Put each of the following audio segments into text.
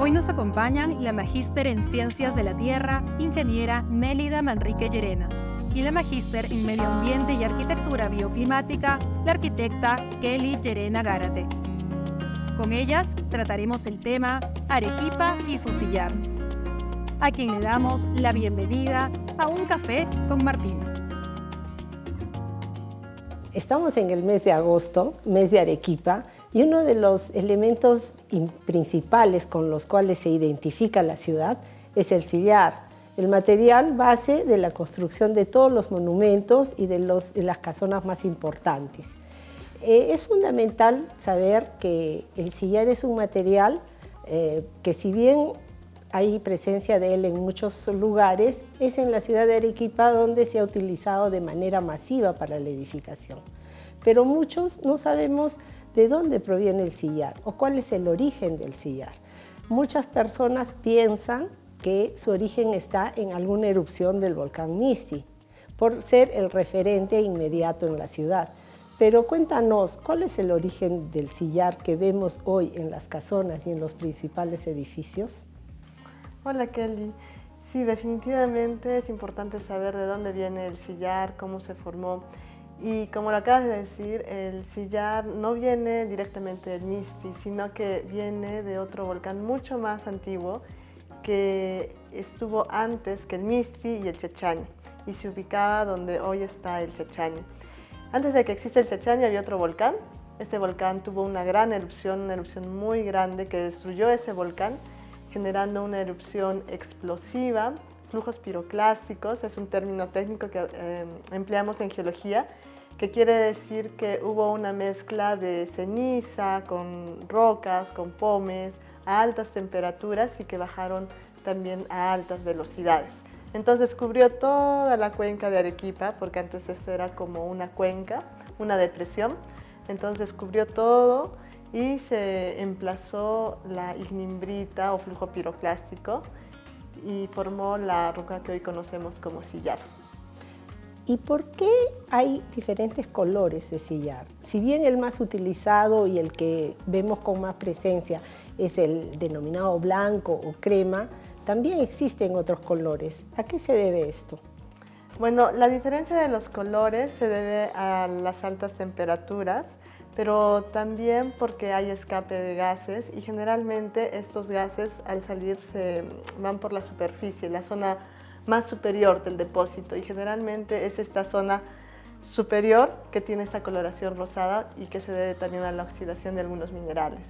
Hoy nos acompañan la magíster en Ciencias de la Tierra, ingeniera Nélida Manrique Llerena, y la magíster en Medio Ambiente y Arquitectura Bioclimática, la arquitecta Kelly Llerena Gárate. Con ellas trataremos el tema Arequipa y su sillar, a quien le damos la bienvenida a Un Café con Martín. Estamos en el mes de agosto, mes de Arequipa, y uno de los elementos principales con los cuales se identifica la ciudad es el sillar, el material base de la construcción de todos los monumentos y de las casonas más importantes. Es fundamental saber que el sillar es un material que, si bien hay presencia de él en muchos lugares, es en la ciudad de Arequipa donde se ha utilizado de manera masiva para la edificación. Pero muchos no sabemos de dónde proviene el sillar o cuál es el origen del sillar. Muchas personas piensan que su origen está en alguna erupción del volcán Misti, por ser el referente inmediato en la ciudad. Pero cuéntanos, ¿cuál es el origen del sillar que vemos hoy en las casonas y en los principales edificios? Hola Kelly, sí, definitivamente es importante saber de dónde viene el sillar, cómo se formó. Y como lo acabas de decir, el sillar no viene directamente del Misti, sino que viene de otro volcán mucho más antiguo que estuvo antes que el Misti y el Chachani, y se ubicaba donde hoy está el Chachani. Antes de que exista el Chachani había otro volcán. Este volcán tuvo una gran erupción, una erupción muy grande que destruyó ese volcán, generando una erupción explosiva, flujos piroclásticos, es un término técnico que empleamos en geología, que quiere decir que hubo una mezcla de ceniza con rocas, con pomes, a altas temperaturas y que bajaron también a altas velocidades. Entonces cubrió toda la cuenca de Arequipa, porque antes esto era como una cuenca, una depresión, entonces cubrió todo y se emplazó la ignimbrita o flujo piroclástico y formó la roca que hoy conocemos como sillar. ¿Y por qué hay diferentes colores de sillar? Si bien el más utilizado y el que vemos con más presencia es el denominado blanco o crema, también existen otros colores. ¿A qué se debe esto? Bueno, la diferencia de los colores se debe a las altas temperaturas, pero también porque hay escape de gases y generalmente estos gases al salir se van por la superficie, la zona más superior del depósito, y generalmente es esta zona superior que tiene esta coloración rosada y que se debe también a la oxidación de algunos minerales.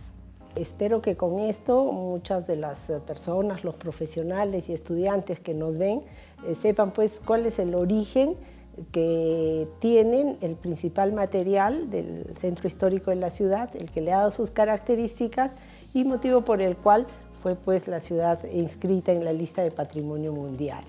Espero que con esto muchas de las personas, los profesionales y estudiantes que nos ven, sepan pues cuál es el origen que tienen el principal material del centro histórico de la ciudad, el que le ha dado sus características y motivo por el cual fue pues la ciudad inscrita en la lista de Patrimonio Mundial.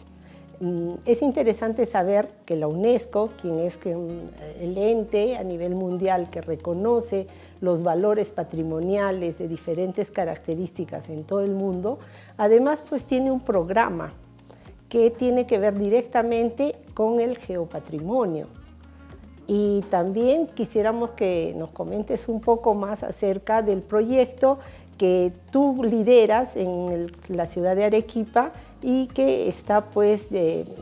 Es interesante saber que la UNESCO, quien es el ente a nivel mundial que reconoce los valores patrimoniales de diferentes características en todo el mundo, además pues tiene un programa que tiene que ver directamente con el geopatrimonio. Y también quisiéramos que nos comentes un poco más acerca del proyecto que tú lideras en la ciudad de Arequipa y que está pues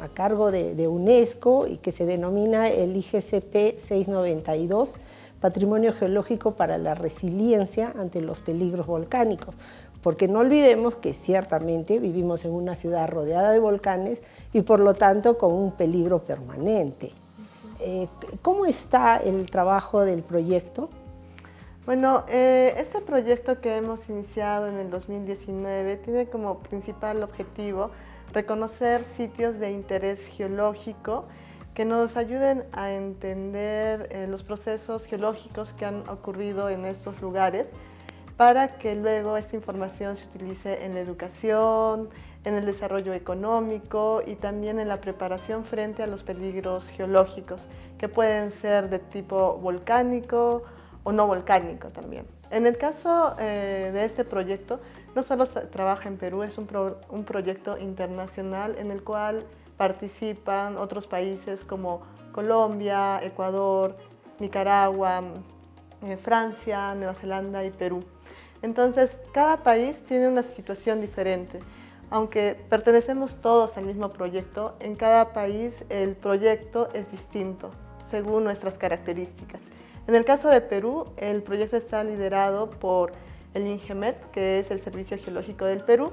a cargo de UNESCO y que se denomina el IGCP 692, Patrimonio Geológico para la Resiliencia ante los Peligros Volcánicos. Porque no olvidemos que ciertamente vivimos en una ciudad rodeada de volcanes y por lo tanto con un peligro permanente. ¿Cómo está el trabajo del proyecto? Bueno, este proyecto que hemos iniciado en el 2019 tiene como principal objetivo reconocer sitios de interés geológico que nos ayuden a entender los procesos geológicos que han ocurrido en estos lugares, para que luego esta información se utilice en la educación, en el desarrollo económico y también en la preparación frente a los peligros geológicos, que pueden ser de tipo volcánico o no volcánico también. En el caso de este proyecto, no solo trabaja en Perú, es un proyecto internacional en el cual participan otros países como Colombia, Ecuador, Nicaragua, Francia, Nueva Zelanda y Perú. Entonces, cada país tiene una situación diferente. Aunque pertenecemos todos al mismo proyecto, en cada país el proyecto es distinto según nuestras características. En el caso de Perú, el proyecto está liderado por el INGEMET, que es el Servicio Geológico del Perú,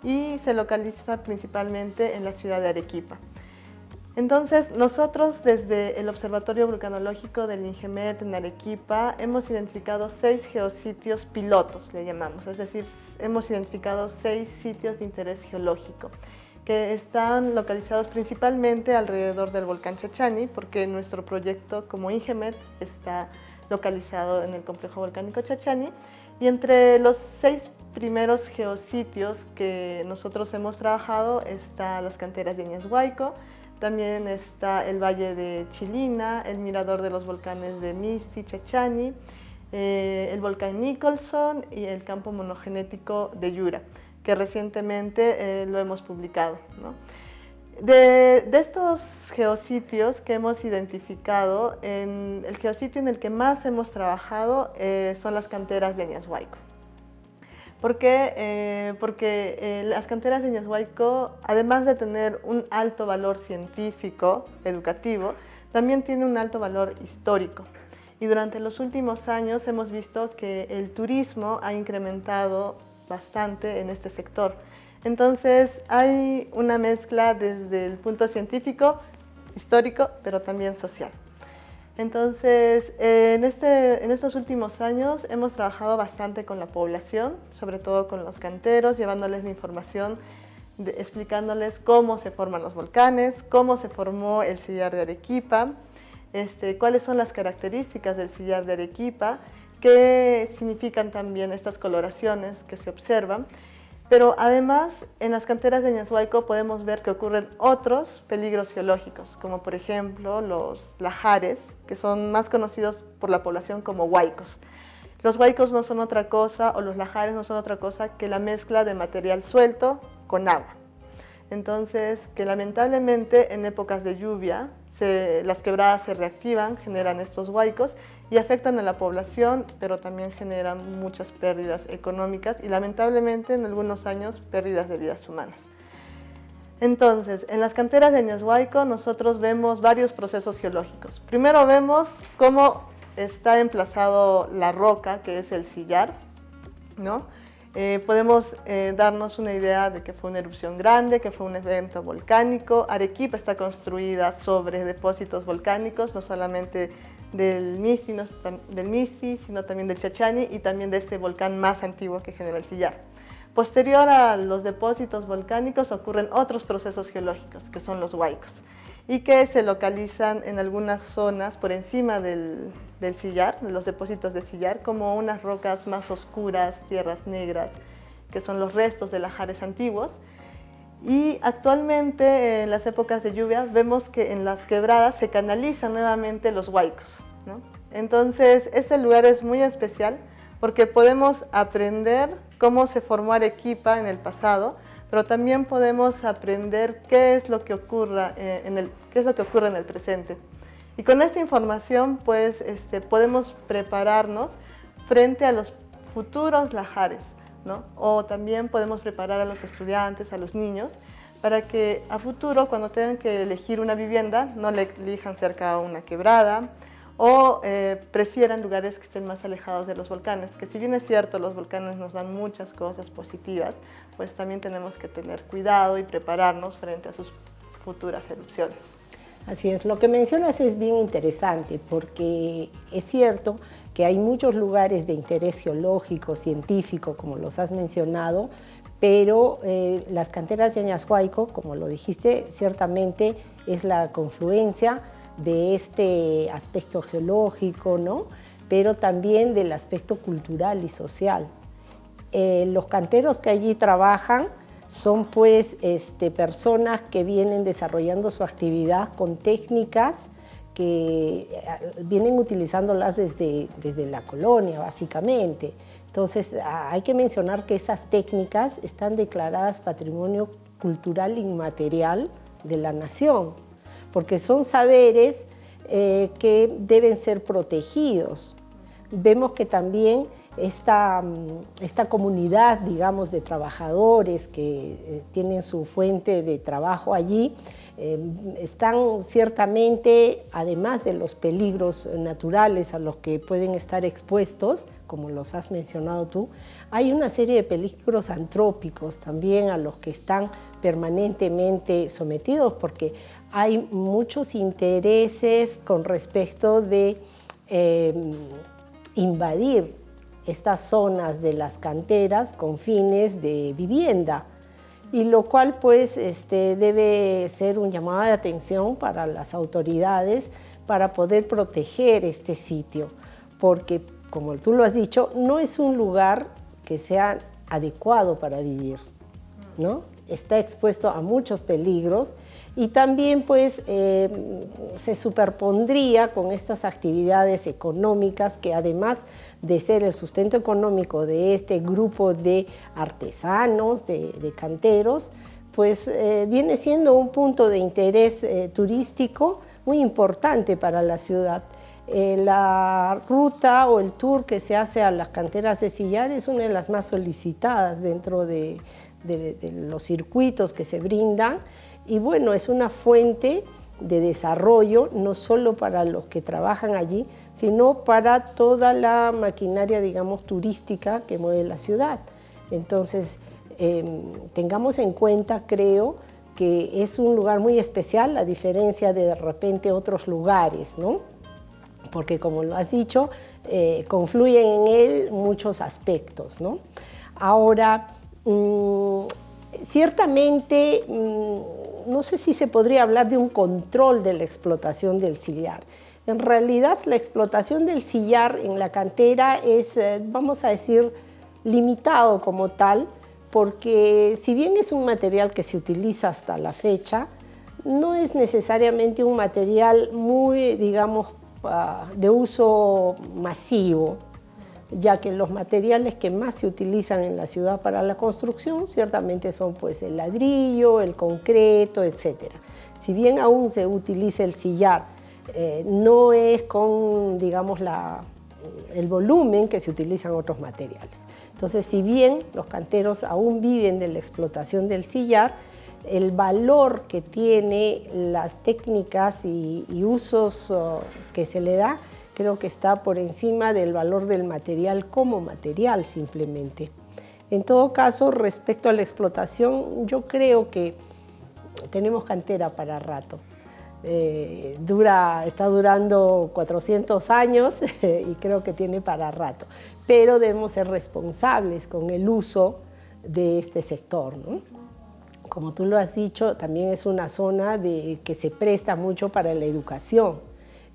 y se localiza principalmente en la ciudad de Arequipa. Entonces, nosotros desde el Observatorio Vulcanológico del INGEMET en Arequipa hemos identificado 6 geositios pilotos, le llamamos, es decir, hemos identificado 6 sitios de interés geológico que están localizados principalmente alrededor del volcán Chachani, porque nuestro proyecto como INGEMET está localizado en el complejo volcánico Chachani, y entre los 6 primeros geositios que nosotros hemos trabajado está las canteras de Ñezhuayco, también está el Valle de Chilina, el mirador de los volcanes de Misti, Chachani, el volcán Nicholson y el campo monogenético de Yura, que recientemente lo hemos publicado, ¿no? De estos geositios que hemos identificado, el geositio en el que más hemos trabajado son las canteras de Ñezhuayco. ¿Por qué? Porque las canteras de Ñezhuayco, además de tener un alto valor científico, educativo, también tiene un alto valor histórico. Y durante los últimos años hemos visto que el turismo ha incrementado bastante en este sector. Entonces hay una mezcla desde el punto científico, histórico, pero también social. Entonces, en estos últimos años hemos trabajado bastante con la población, sobre todo con los canteros, llevándoles la información, explicándoles cómo se forman los volcanes, cómo se formó el sillar de Arequipa, cuáles son las características del sillar de Arequipa, qué significan también estas coloraciones que se observan. Pero además, en las canteras de Ñezhuayco podemos ver que ocurren otros peligros geológicos, como por ejemplo los lahares, que son más conocidos por la población como huaicos. Los huaicos no son otra cosa, o los lahares no son otra cosa que la mezcla de material suelto con agua. Entonces, que lamentablemente en épocas de lluvia, las quebradas se reactivan, generan estos huaicos, y afectan a la población, pero también generan muchas pérdidas económicas y lamentablemente en algunos años pérdidas de vidas humanas. Entonces, en las canteras de Ñezhuayco nosotros vemos varios procesos geológicos. Primero vemos cómo está emplazado la roca, que es el sillar, ¿no? Podemos darnos una idea de que fue una erupción grande, que fue un evento volcánico. Arequipa está construida sobre depósitos volcánicos, no solamente del Misti, sino también del Chachani y también de este volcán más antiguo que generó el sillar. Posterior a los depósitos volcánicos ocurren otros procesos geológicos, que son los huaicos, y que se localizan en algunas zonas por encima del sillar, de los depósitos de sillar, como unas rocas más oscuras, tierras negras, que son los restos de lahares antiguos. Y actualmente, en las épocas de lluvia, vemos que en las quebradas se canalizan nuevamente los huaicos, ¿no? Entonces, este lugar es muy especial porque podemos aprender cómo se formó Arequipa en el pasado, pero también podemos aprender qué es lo que ocurre en el presente. Y con esta información, pues, podemos prepararnos frente a los futuros lahares, ¿no? O también podemos preparar a los estudiantes, a los niños, para que a futuro, cuando tengan que elegir una vivienda, no le elijan cerca a una quebrada o prefieran lugares que estén más alejados de los volcanes, que si bien es cierto, los volcanes nos dan muchas cosas positivas, pues también tenemos que tener cuidado y prepararnos frente a sus futuras erupciones. Así es, lo que mencionas es bien interesante porque es cierto que hay muchos lugares de interés geológico, científico, como los has mencionado, pero las canteras de Ñezhuayco, como lo dijiste, ciertamente es la confluencia de este aspecto geológico, ¿no? Pero también del aspecto cultural y social. Los canteros que allí trabajan son pues personas que vienen desarrollando su actividad con técnicas que vienen utilizándolas desde la colonia, básicamente. Entonces, hay que mencionar que esas técnicas están declaradas Patrimonio Cultural Inmaterial de la Nación, porque son saberes que deben ser protegidos, vemos que también esta comunidad, digamos, de trabajadores que tienen su fuente de trabajo allí, están ciertamente, además de los peligros naturales a los que pueden estar expuestos, como los has mencionado tú, hay una serie de peligros antrópicos también a los que están permanentemente sometidos, porque hay muchos intereses con respecto de invadir estas zonas de las canteras con fines de vivienda, y lo cual pues debe ser un llamado de atención para las autoridades para poder proteger este sitio, porque como tú lo has dicho, no es un lugar que sea adecuado para vivir, ¿no? Está expuesto a muchos peligros y también pues se superpondría con estas actividades económicas que, además de ser el sustento económico de este grupo de artesanos, de canteros, pues viene siendo un punto de interés turístico muy importante para la ciudad. La ruta o el tour que se hace a las canteras de sillar es una de las más solicitadas dentro de los circuitos que se brindan, y bueno, es una fuente de desarrollo no solo para los que trabajan allí, sino para toda la maquinaria, digamos, turística que mueve la ciudad. Entonces, tengamos en cuenta, creo, que es un lugar muy especial, a diferencia de repente otros lugares, ¿no? Porque, como lo has dicho, confluyen en él muchos aspectos, ¿no? Ahora, ciertamente, no sé si se podría hablar de un control de la explotación del sillar. En realidad, la explotación del sillar en la cantera es, vamos a decir, limitado como tal, porque si bien es un material que se utiliza hasta la fecha, no es necesariamente un material muy, digamos, de uso masivo, ya que los materiales que más se utilizan en la ciudad para la construcción ciertamente son pues el ladrillo, el concreto, etc. Si bien aún se utiliza el sillar, no es con, digamos, el volumen que se utilizan otros materiales. Entonces, si bien los canteros aún viven de la explotación del sillar, el valor que tiene las técnicas y usos que se le da, creo que está por encima del valor del material como material simplemente. En todo caso, respecto a la explotación, yo creo que tenemos cantera para rato. Está durando 400 años y creo que tiene para rato, pero debemos ser responsables con el uso de este sector, ¿no? Como tú lo has dicho, también es una zona que se presta mucho para la educación.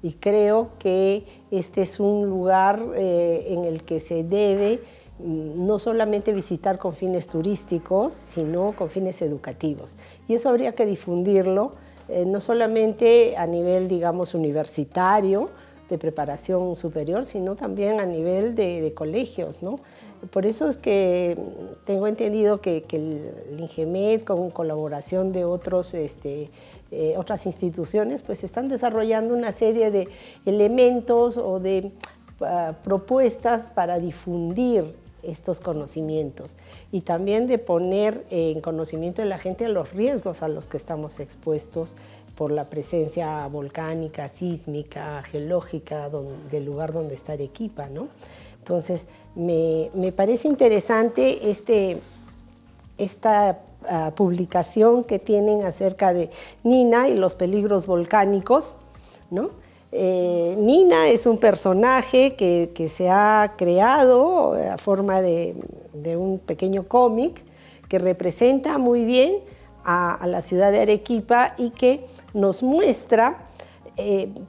Y creo que este es un lugar en el que se debe no solamente visitar con fines turísticos, sino con fines educativos. Y eso habría que difundirlo, no solamente a nivel, digamos, universitario, de preparación superior, sino también a nivel de colegios, ¿no? Por eso es que tengo entendido que el INGEMED, con colaboración de otras instituciones, pues están desarrollando una serie de elementos o de propuestas para difundir estos conocimientos y también de poner en conocimiento de la gente los riesgos a los que estamos expuestos por la presencia volcánica, sísmica, geológica del lugar donde está Arequipa, ¿no? Entonces, me parece interesante esta publicación que tienen acerca de Nina y los peligros volcánicos, ¿no? Nina es un personaje que se ha creado a forma de un pequeño cómic que representa muy bien a la ciudad de Arequipa y que nos muestra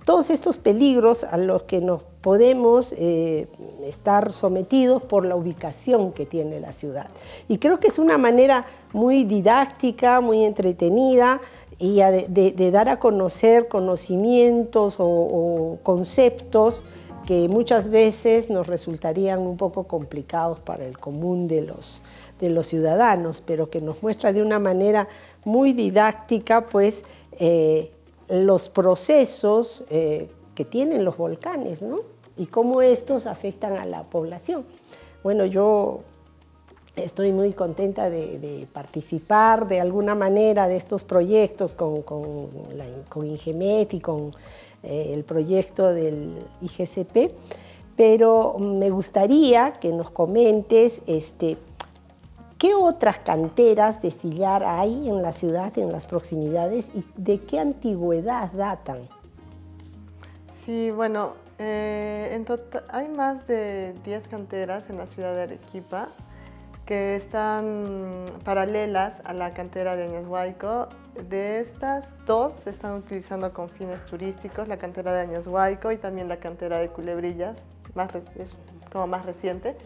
todos estos peligros a los que nos podemos estar sometidos por la ubicación que tiene la ciudad. Y creo que es una manera muy didáctica, muy entretenida y de dar a conocer conocimientos o conceptos que muchas veces nos resultarían un poco complicados para el común de los ciudadanos, pero que nos muestra de una manera muy didáctica pues, los procesos que tienen los volcanes, ¿no? y cómo estos afectan a la población. Bueno, yo estoy muy contenta de participar de alguna manera de estos proyectos con INGEMET y con el proyecto del IGCP, pero me gustaría que nos comentes qué otras canteras de sillar hay en la ciudad, en las proximidades, y de qué antigüedad datan. Sí, bueno, en total hay más de 10 canteras en la ciudad de Arequipa que están paralelas a la cantera de Añashuayco. De estas, 2 se están utilizando con fines turísticos, la cantera de Añashuayco y también la cantera de Culebrillas, es como más reciente,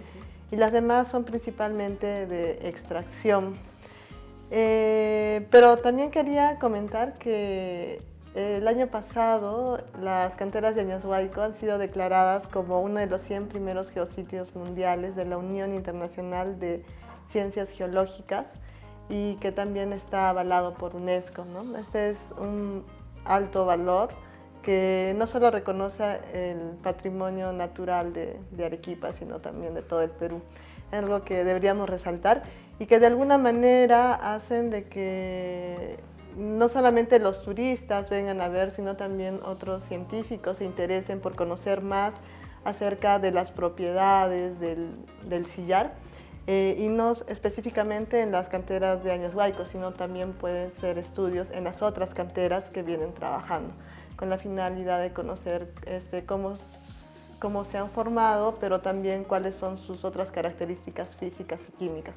y las demás son principalmente de extracción. Pero también quería comentar que el año pasado las canteras de Añashuayco han sido declaradas como uno de los 100 primeros geositios mundiales de la Unión Internacional de Ciencias Geológicas y que también está avalado por UNESCO, ¿no? Este es un alto valor que no solo reconoce el patrimonio natural de Arequipa, sino también de todo el Perú. Es algo que deberíamos resaltar y que de alguna manera hacen de que no solamente los turistas vengan a ver, sino también otros científicos se interesen por conocer más acerca de las propiedades del sillar, y no específicamente en las canteras de Añashuayco, sino también pueden ser estudios en las otras canteras que vienen trabajando, con la finalidad de conocer cómo se han formado, pero también cuáles son sus otras características físicas y químicas.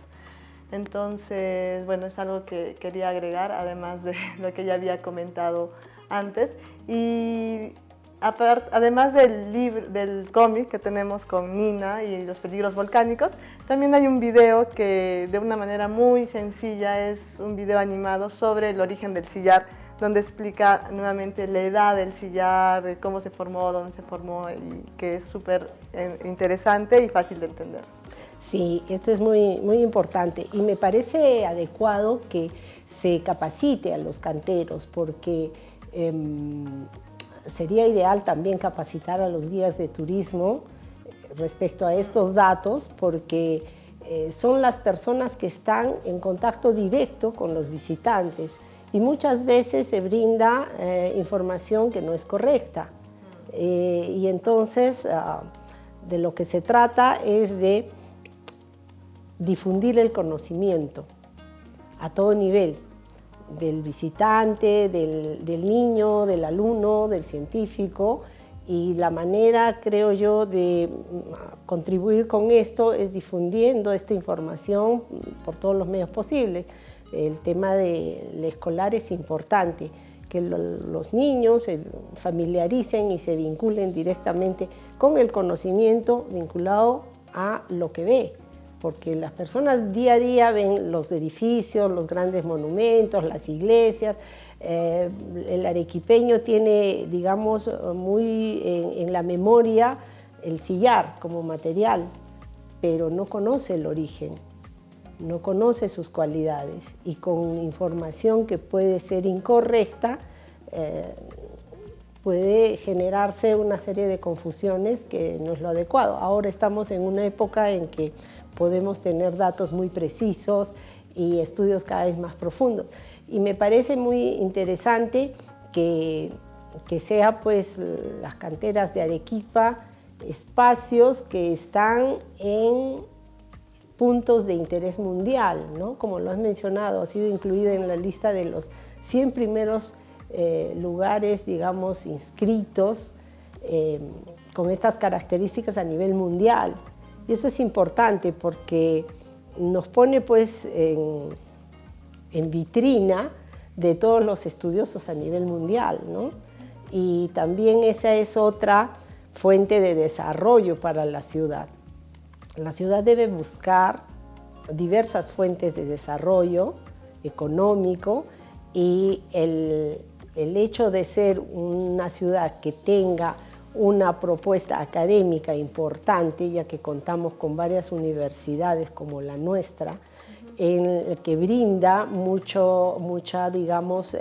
Entonces, bueno, es algo que quería agregar, además de lo que ya había comentado antes. Y además del cómic que tenemos con Nina y los peligros volcánicos, también hay un video que de una manera muy sencilla es un video animado sobre el origen del sillar, donde explica nuevamente la edad del sillar, cómo se formó, dónde se formó, y que es súper interesante y fácil de entender. Sí, esto es muy, muy importante y me parece adecuado que se capacite a los canteros porque sería ideal también capacitar a los guías de turismo respecto a estos datos porque son las personas que están en contacto directo con los visitantes y muchas veces se brinda información que no es correcta. Y entonces de lo que se trata es de difundir el conocimiento a todo nivel, del visitante, del niño, del alumno, del científico, y la manera, creo yo, de contribuir con esto es difundiendo esta información por todos los medios posibles. El tema del escolar es importante, que los niños se familiaricen y se vinculen directamente con el conocimiento vinculado a lo que ve. Porque las personas día a día ven los edificios, los grandes monumentos, las iglesias. El arequipeño tiene, digamos, muy en la memoria el sillar como material, pero no conoce el origen, no conoce sus cualidades y con información que puede ser incorrecta puede generarse una serie de confusiones que no es lo adecuado. Ahora estamos en una época en que podemos tener datos muy precisos y estudios cada vez más profundos. Y me parece muy interesante que sea pues las canteras de Arequipa espacios que están en puntos de interés mundial, ¿no? Como lo has mencionado, ha sido incluido en la lista de los 100 primeros lugares, digamos, inscritos con estas características a nivel mundial. Y eso es importante porque nos pone pues en vitrina de todos los estudiosos a nivel mundial, ¿no? Y también esa es otra fuente de desarrollo para la ciudad. La ciudad debe buscar diversas fuentes de desarrollo económico y el hecho de ser una ciudad que tenga una propuesta académica importante, ya que contamos con varias universidades como la nuestra, que brinda mucha, digamos,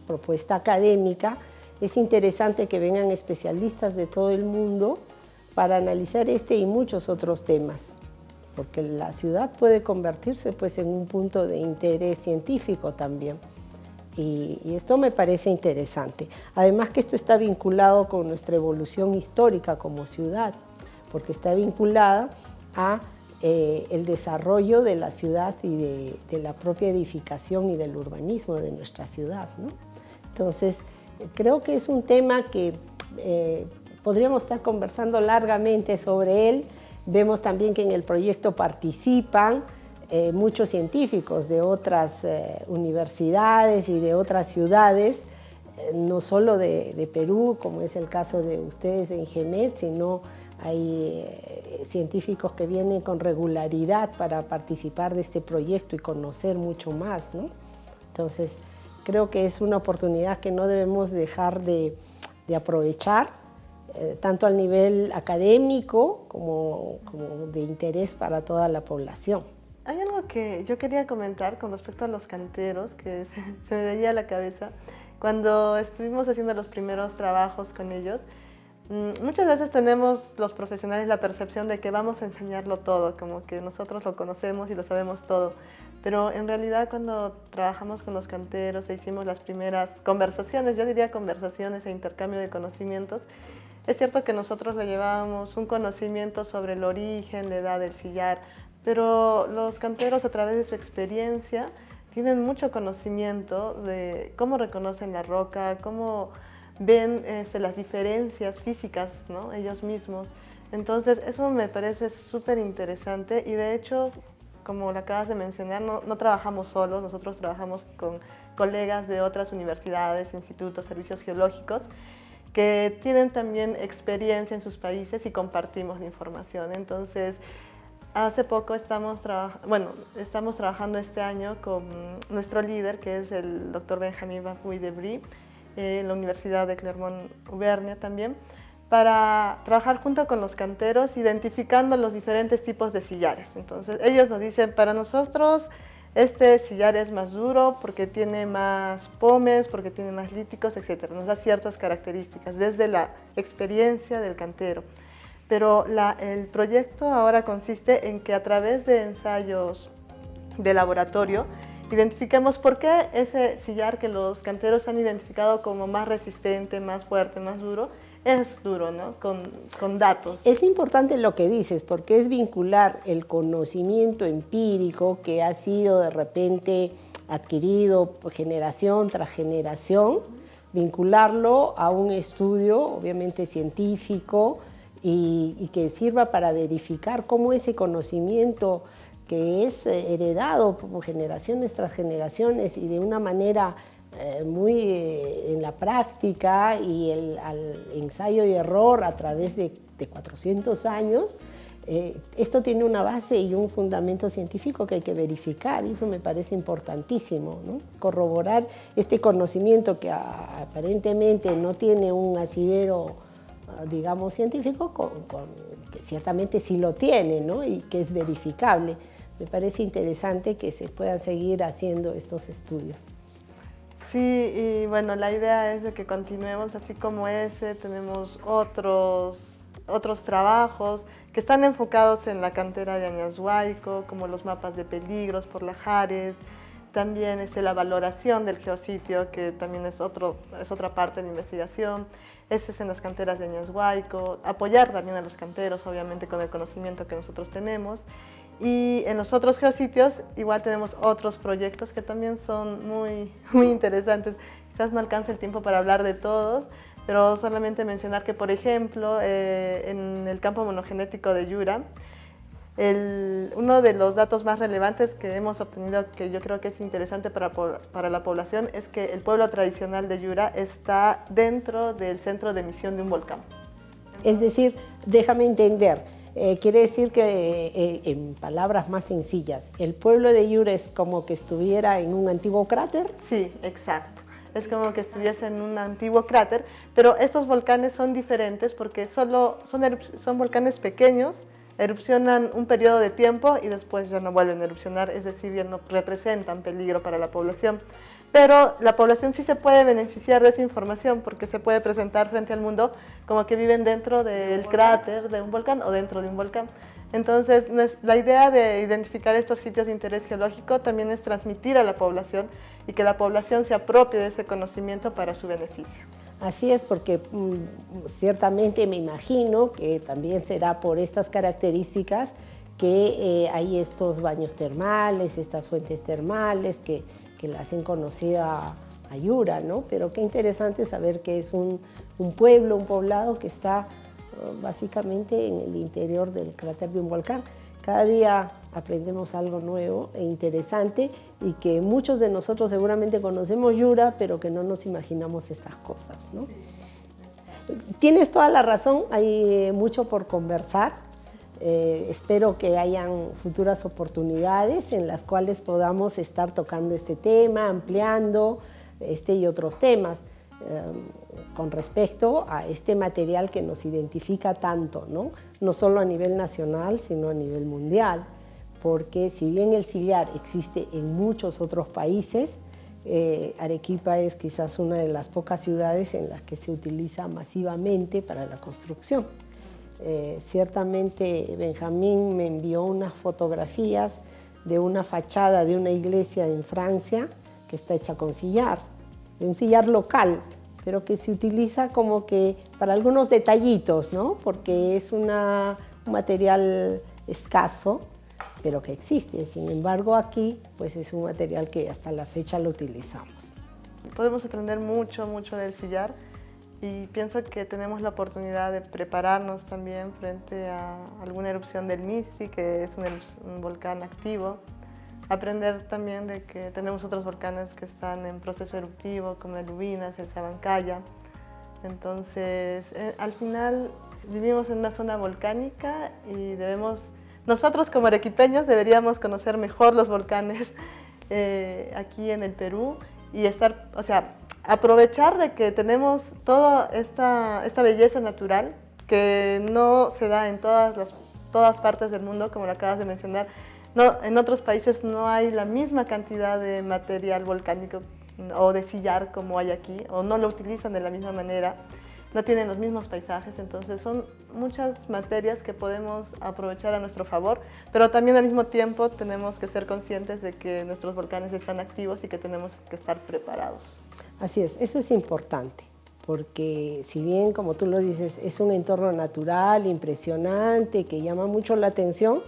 propuesta académica. Es interesante que vengan especialistas de todo el mundo para analizar este y muchos otros temas, porque la ciudad puede convertirse pues, en un punto de interés científico también. Y esto me parece interesante. Además que esto está vinculado con nuestra evolución histórica como ciudad, porque está vinculada a el desarrollo de la ciudad y de la propia edificación y del urbanismo de nuestra ciudad, ¿no? Entonces, creo que es un tema que podríamos estar conversando largamente sobre él. Vemos también que en el proyecto participan muchos científicos de otras universidades y de otras ciudades, no solo de Perú, como es el caso de ustedes en GEMET, sino hay científicos que vienen con regularidad para participar de este proyecto y conocer mucho más, ¿no? Entonces, creo que es una oportunidad que no debemos dejar de aprovechar, tanto al nivel académico como de interés para toda la población. Hay algo que yo quería comentar con respecto a los canteros, que se me venía a la cabeza. Cuando estuvimos haciendo los primeros trabajos con ellos, muchas veces tenemos los profesionales la percepción de que vamos a enseñarlo todo, como que nosotros lo conocemos y lo sabemos todo. Pero en realidad cuando trabajamos con los canteros e hicimos las primeras conversaciones, yo diría conversaciones e intercambio de conocimientos, es cierto que nosotros le llevábamos un conocimiento sobre el origen, la edad del sillar, pero los canteros a través de su experiencia tienen mucho conocimiento de cómo reconocen la roca, cómo ven las diferencias físicas, ¿no? Ellos mismos. Entonces eso me parece súper interesante y de hecho, como lo acabas de mencionar, no trabajamos solos, nosotros trabajamos con colegas de otras universidades, institutos, servicios geológicos, que tienen también experiencia en sus países y compartimos la información. Entonces, hace poco estamos trabajando este año con nuestro líder, que es el doctor Benjamin Bafouy de Brie, en la Universidad de Clermont-Auvergne también, para trabajar junto con los canteros, identificando los diferentes tipos de sillares. Entonces, ellos nos dicen, para nosotros, este sillar es más duro porque tiene más pomes, porque tiene más líticos, etc. Nos da ciertas características desde la experiencia del cantero. Pero el proyecto ahora consiste en que a través de ensayos de laboratorio identifiquemos por qué ese sillar que los canteros han identificado como más resistente, más fuerte, más duro, es duro, ¿no? Con datos. Es importante lo que dices, porque es vincular el conocimiento empírico que ha sido de repente adquirido generación tras generación, vincularlo a un estudio, obviamente científico, y que sirva para verificar cómo ese conocimiento que es heredado por generaciones tras generaciones y de una manera muy en la práctica y al ensayo y error a través de 400 años, esto tiene una base y un fundamento científico que hay que verificar, y eso me parece importantísimo, ¿no? Corroborar este conocimiento que aparentemente no tiene un asidero, digamos, científico, que ciertamente sí lo tiene, ¿no? Y que es verificable. Me parece interesante que se puedan seguir haciendo estos estudios. Sí, y bueno, la idea es de que continuemos así como ese. Tenemos otros trabajos que están enfocados en la cantera de Añashuayco, como los mapas de peligros por lajares, también la valoración del geositio, que también es otra parte de la investigación. Eso es en las canteras de Añashuayco, apoyar también a los canteros, obviamente con el conocimiento que nosotros tenemos. Y en los otros geositios igual tenemos otros proyectos que también son muy interesantes. Quizás no alcance el tiempo para hablar de todos, pero solamente mencionar que, por ejemplo, en el campo monogenético de Yura, uno de los datos más relevantes que hemos obtenido, que yo creo que es interesante para la población, es que el pueblo tradicional de Yura está dentro del centro de emisión de un volcán. Es decir, déjame entender, quiere decir que, en palabras más sencillas, ¿el pueblo de Yura es como que estuviera en un antiguo cráter? Sí, exacto. Es como que estuviese en un antiguo cráter, pero estos volcanes son diferentes porque son volcanes pequeños, erupcionan un periodo de tiempo y después ya no vuelven a erupcionar, es decir, ya no representan peligro para la población. pero la población sí se puede beneficiar de esa información porque se puede presentar frente al mundo como que viven dentro del cráter de un volcán o dentro de un volcán. Entonces, la idea de identificar estos sitios de interés geológico también es transmitir a la población y que la población se apropie de ese conocimiento para su beneficio. Así es, porque ciertamente me imagino que también será por estas características que hay estos baños termales, estas fuentes termales que la hacen conocida a Yura, ¿no? Pero qué interesante saber que es un pueblo, un poblado que está básicamente en el interior del cráter de un volcán. Cada día aprendemos algo nuevo e interesante y que muchos de nosotros seguramente conocemos Yura, pero que no nos imaginamos estas cosas, ¿no? Tienes toda la razón, hay mucho por conversar. Espero que hayan futuras oportunidades en las cuales podamos estar tocando este tema, ampliando y otros temas con respecto a este material que nos identifica tanto, ¿no? No solo a nivel nacional, sino a nivel mundial, porque si bien el sillar existe en muchos otros países, Arequipa es quizás una de las pocas ciudades en las que se utiliza masivamente para la construcción. Ciertamente Benjamín me envió unas fotografías de una fachada de una iglesia en Francia que está hecha con sillar, de un sillar local, pero que se utiliza como que para algunos detallitos, ¿no? Porque es un material escaso, pero que existe. Sin embargo, aquí pues es un material que hasta la fecha lo utilizamos. Podemos aprender mucho del sillar. Y pienso que tenemos la oportunidad de prepararnos también frente a alguna erupción del Misti, que es un volcán activo. Aprender también de que tenemos otros volcanes que están en proceso eruptivo, como el Ubinas, el Sabancaya. Entonces, al final vivimos en una zona volcánica y nosotros como arequipeños deberíamos conocer mejor los volcanes aquí en el Perú y aprovechar de que tenemos toda esta belleza natural que no se da en todas partes del mundo, como lo acabas de mencionar. No, en otros países no hay la misma cantidad de material volcánico o de sillar como hay aquí, o no lo utilizan de la misma manera, no tienen los mismos paisajes, entonces son muchas materias que podemos aprovechar a nuestro favor, pero también al mismo tiempo tenemos que ser conscientes de que nuestros volcanes están activos y que tenemos que estar preparados. Así es, eso es importante, porque si bien, como tú lo dices, es un entorno natural, impresionante, que llama mucho la atención,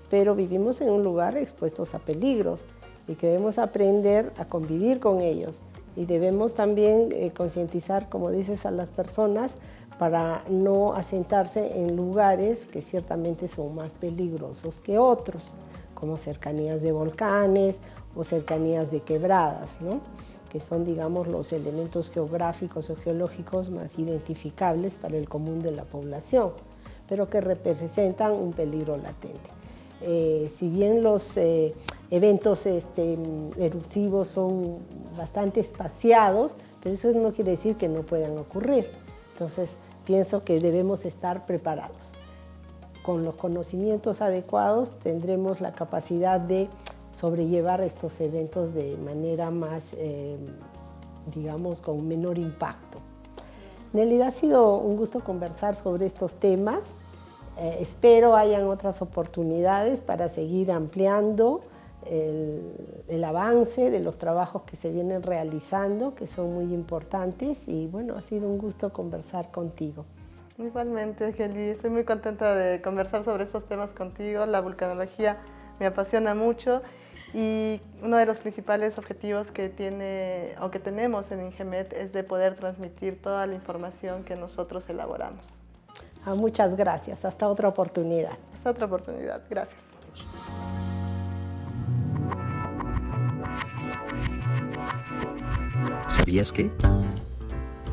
pero vivimos en un lugar expuestos a peligros y que debemos aprender a convivir con ellos. Y debemos también concientizar, como dices, a las personas para no asentarse en lugares que ciertamente son más peligrosos que otros, como cercanías de volcanes o cercanías de quebradas, ¿no? Que son, digamos, los elementos geográficos o geológicos más identificables para el común de la población, pero que representan un peligro latente. Si bien los eventos eruptivos son bastante espaciados, pero eso no quiere decir que no puedan ocurrir. Entonces, pienso que debemos estar preparados. Con los conocimientos adecuados tendremos la capacidad de sobrellevar estos eventos de manera más, digamos, con menor impacto. Nélida, ha sido un gusto conversar sobre estos temas. Espero hayan otras oportunidades para seguir ampliando el avance de los trabajos que se vienen realizando, que son muy importantes, y bueno, ha sido un gusto conversar contigo. Igualmente, Geli, estoy muy contenta de conversar sobre estos temas contigo. La vulcanología me apasiona mucho y uno de los principales objetivos que tenemos en INGEMET es de poder transmitir toda la información que nosotros elaboramos. Muchas gracias. Hasta otra oportunidad. Hasta otra oportunidad. Gracias. ¿Sabías que?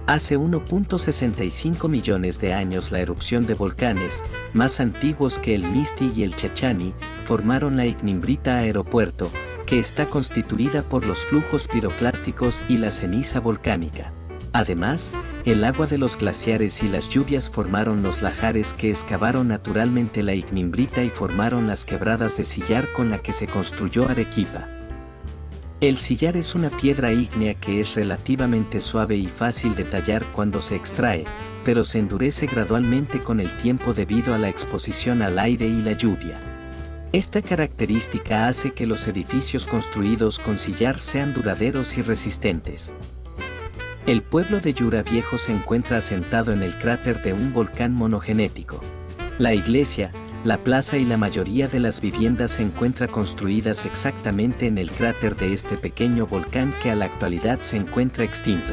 Hace 1.65 millones de años la erupción de volcanes, más antiguos que el Misti y el Chachani, formaron la Ignimbrita Aeropuerto, que está constituida por los flujos piroclásticos y la ceniza volcánica. Además, el agua de los glaciares y las lluvias formaron los lajares que excavaron naturalmente la Ignimbrita y formaron las quebradas de sillar con la que se construyó Arequipa. El sillar es una piedra ígnea que es relativamente suave y fácil de tallar cuando se extrae, pero se endurece gradualmente con el tiempo debido a la exposición al aire y la lluvia. Esta característica hace que los edificios construidos con sillar sean duraderos y resistentes. El pueblo de Yura Viejo se encuentra asentado en el cráter de un volcán monogenético. La iglesia, la plaza y la mayoría de las viviendas se encuentran construidas exactamente en el cráter de este pequeño volcán que a la actualidad se encuentra extinto.